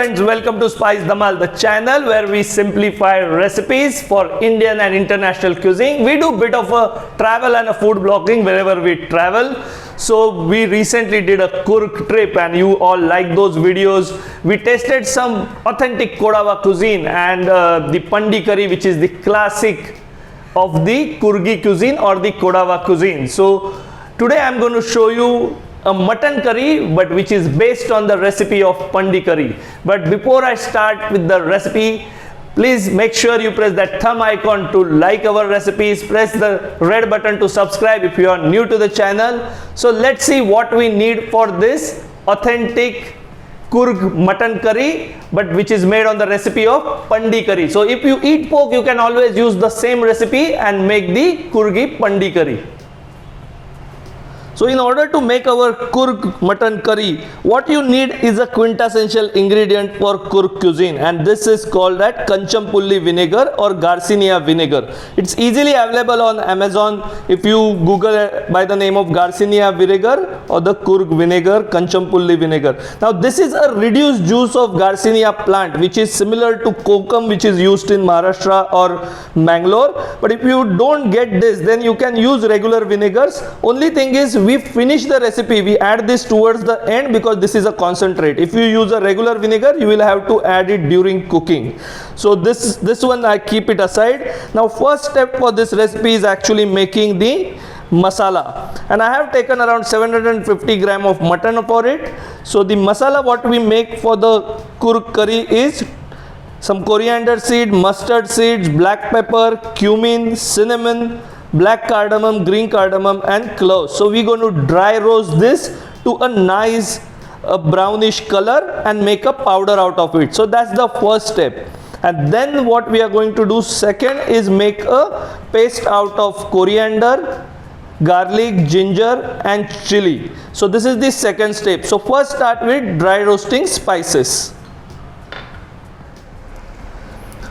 friends, welcome to Spice Dhamal, the channel where we simplify recipes for Indian and international cuisine. We do a bit of a travel and a food blogging wherever we travel. So we recently did a Kurg trip and you all like those videos. We tasted some authentic Kodava cuisine and the Pandi curry, which is the classic of the Kurgi cuisine or the Kodava cuisine. So today I am going to show you a mutton curry, but which is based on the recipe of Pandi curry. But before I start with the recipe, please make sure you press that thumb icon to like our recipes. Press the red button to subscribe if you are new to the channel. So let's see what we need for this authentic Kurg mutton curry, but which is made on the recipe of Pandi curry. So if you eat pork, you can always use the same recipe and make the Kurgi Pandi curry. So in order to make our Kurg mutton curry, what you need is a quintessential ingredient for Kurg cuisine, and this is called that Kanchampulli vinegar or Garcinia vinegar. It's easily available on Amazon if you Google it by the name of Garcinia vinegar or the Kurg vinegar, Kanchampulli vinegar. Now this is a reduced juice of Garcinia plant, which is similar to kokum, which is used in Maharashtra or Bangalore. But if you don't get this, then you can use regular vinegars. Only thing is, we finish the recipe, we add this towards the end because this is a concentrate. If you use a regular vinegar, you will have to add it during cooking. So this one I keep it aside. Now first step for this recipe is actually making the masala, and I have taken around 750 gram of mutton for it. So the masala what we make for the Kurg curry is some coriander seed, mustard seeds, black pepper, cumin, cinnamon, black cardamom, green cardamom and cloves. So we're going to dry roast this to a nice brownish color and make a powder out of it. So that's the first step. And then what we are going to do second is make a paste out of coriander, garlic, ginger and chili. So this is the second step. So first start with dry roasting spices.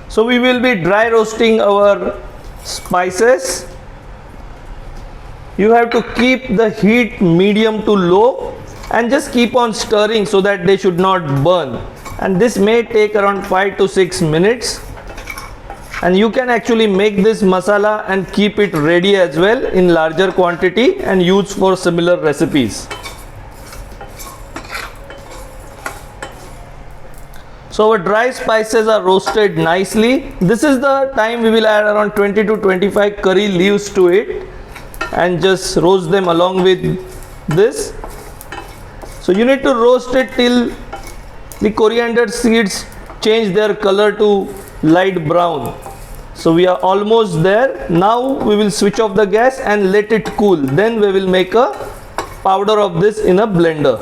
So we will be dry roasting our spices. You have to keep the heat medium to low and just keep on stirring so that they should not burn. And this may take around 5 to 6 minutes. And you can actually make this masala and keep it ready as well in larger quantity and use for similar recipes. So our dry spices are roasted nicely. This is the time we will add around 20 to 25 curry leaves to it and just roast them along with this. So you need to roast it till the coriander seeds change their color to light brown. So we are almost there. Now we will switch off the gas and let it cool. Then we will make a powder of this in a blender.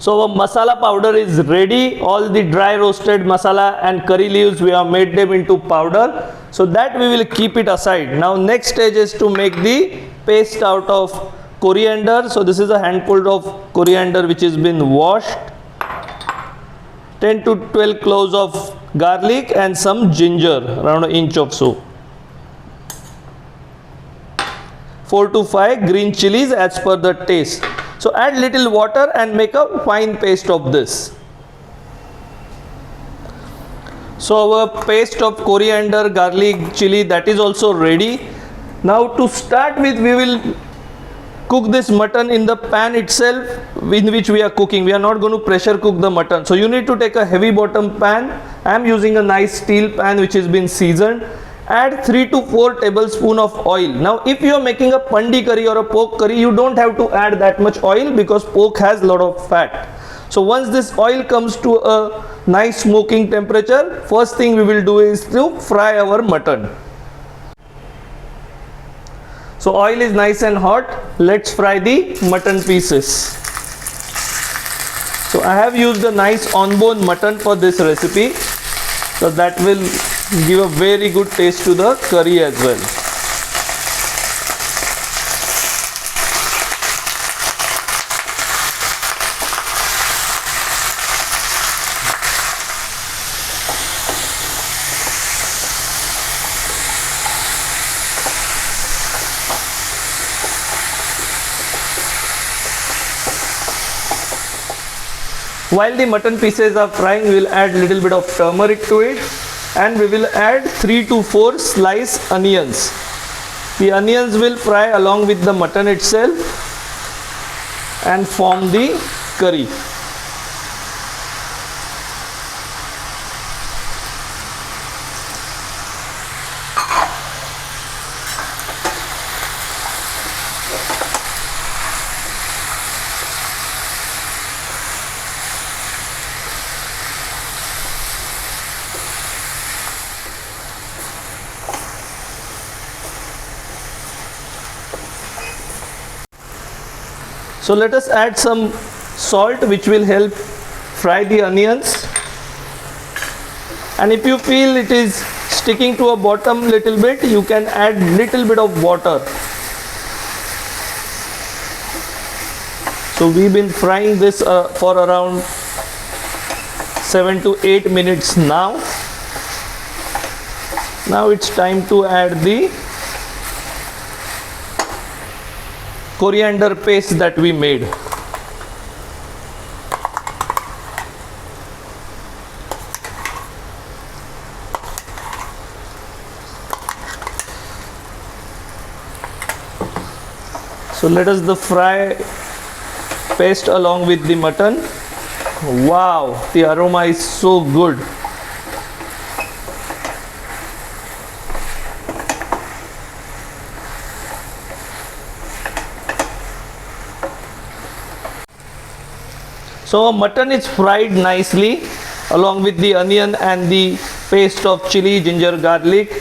So our masala powder is ready. All the dry roasted masala and curry leaves, we have made them into powder. So that we will keep it aside. Now next stage is to make the paste out of coriander. So this is a handful of coriander which has been washed. 10 to 12 cloves of garlic and some ginger, around an inch or so. 4 to 5 green chilies as per the taste. So add little water and make a fine paste of this. So our paste of coriander, garlic, chili, that is also ready. Now to start with, we will cook this mutton in the pan itself in which we are cooking. We are not going to pressure cook the mutton. So you need to take a heavy bottom pan. I am using a nice steel pan which has been seasoned. Add 3 to 4 tablespoons of oil. Now if you are making a Pandi curry or a pork curry, you don't have to add that much oil because pork has a lot of fat. So once this oil comes to a nice smoking temperature, first thing we will do is to fry our mutton. So oil is nice and hot. Let's fry the mutton pieces. So I have used a nice on-bone mutton for this recipe. So that will give a very good taste to the curry as well. While the mutton pieces are frying, we will add little bit of turmeric to it, and we will add 3 to 4 sliced onions. The onions will fry along with the mutton itself and form the curry. So let us add some salt, which will help fry the onions. And if you feel it is sticking to a bottom little bit, you can add little bit of water. So we've been frying this for around 7 to 8 minutes now. Now it's time to add the coriander paste that we made. So let us fry paste along with the mutton. Wow, the aroma is so good. So mutton is fried nicely along with the onion and the paste of chili, ginger, garlic.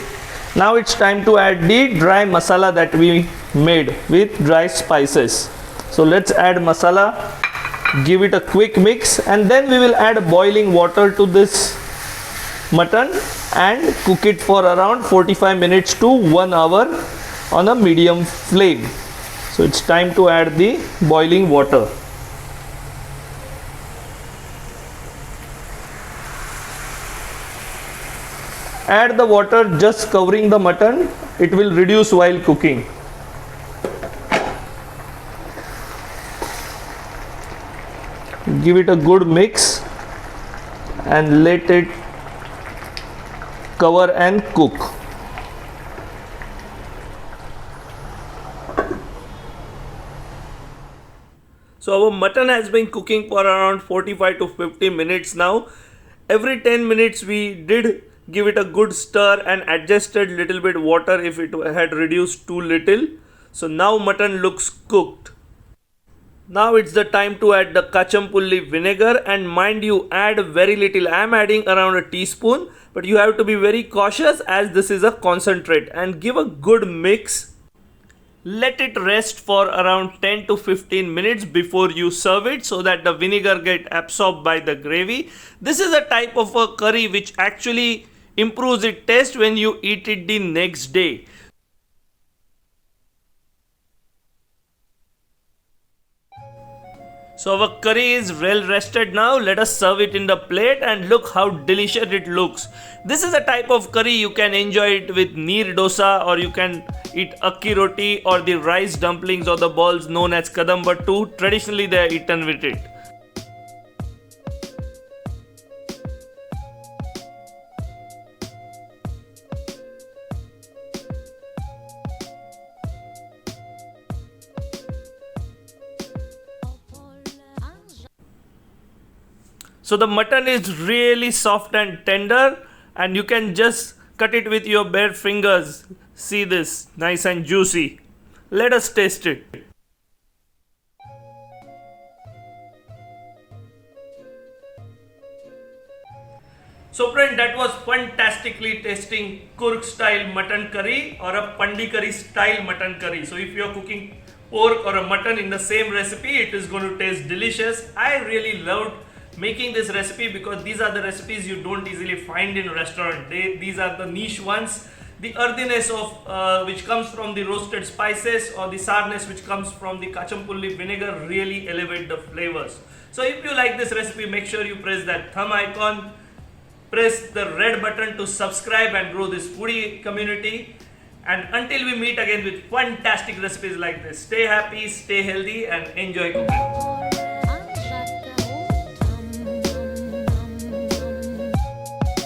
Now it's time to add the dry masala that we made with dry spices. So let's add masala, give it a quick mix, and then we will add boiling water to this mutton and cook it for around 45 minutes to 1 hour on a medium flame. So it's time to add the boiling water. Add the water just covering the mutton. It will reduce while cooking. Give it a good mix and let it cover and cook. So our mutton has been cooking for around 45 to 50 minutes now. Every 10 minutes we did give it a good stir and adjusted little bit water if it had reduced too little. So now mutton looks cooked. Now it's the time to add the kachampulli vinegar, and mind you, add very little. I am adding around a teaspoon, but you have to be very cautious as this is a concentrate, and give a good mix. Let it rest for around 10 to 15 minutes before you serve it so that the vinegar get absorbed by the gravy. This is a type of a curry which actually improves its taste when you eat it the next day. So our curry is well rested now. Let us serve it in the plate, and look how delicious it looks. This is a type of curry you can enjoy it with neer dosa, or you can eat akki roti or the rice dumplings or the balls known as kadambattu. Traditionally they are eaten with it. So the mutton is really soft and tender, and you can just cut it with your bare fingers. See this, nice and juicy. Let us taste it. So friend, that was fantastically tasting Coorg style mutton curry or a Pandi curry style mutton curry. So if you are cooking pork or a mutton in the same recipe, it is going to taste delicious. I really loved making this recipe because these are the recipes you don't easily find in restaurant. These are the niche ones. The earthiness of which comes from the roasted spices, or the sourness which comes from the kachampulli vinegar really elevate the flavors. So if you like this recipe, make sure you press that thumb icon, press the red button to subscribe and grow this foodie community. And until we meet again with fantastic recipes like this, stay happy, stay healthy, and enjoy cooking.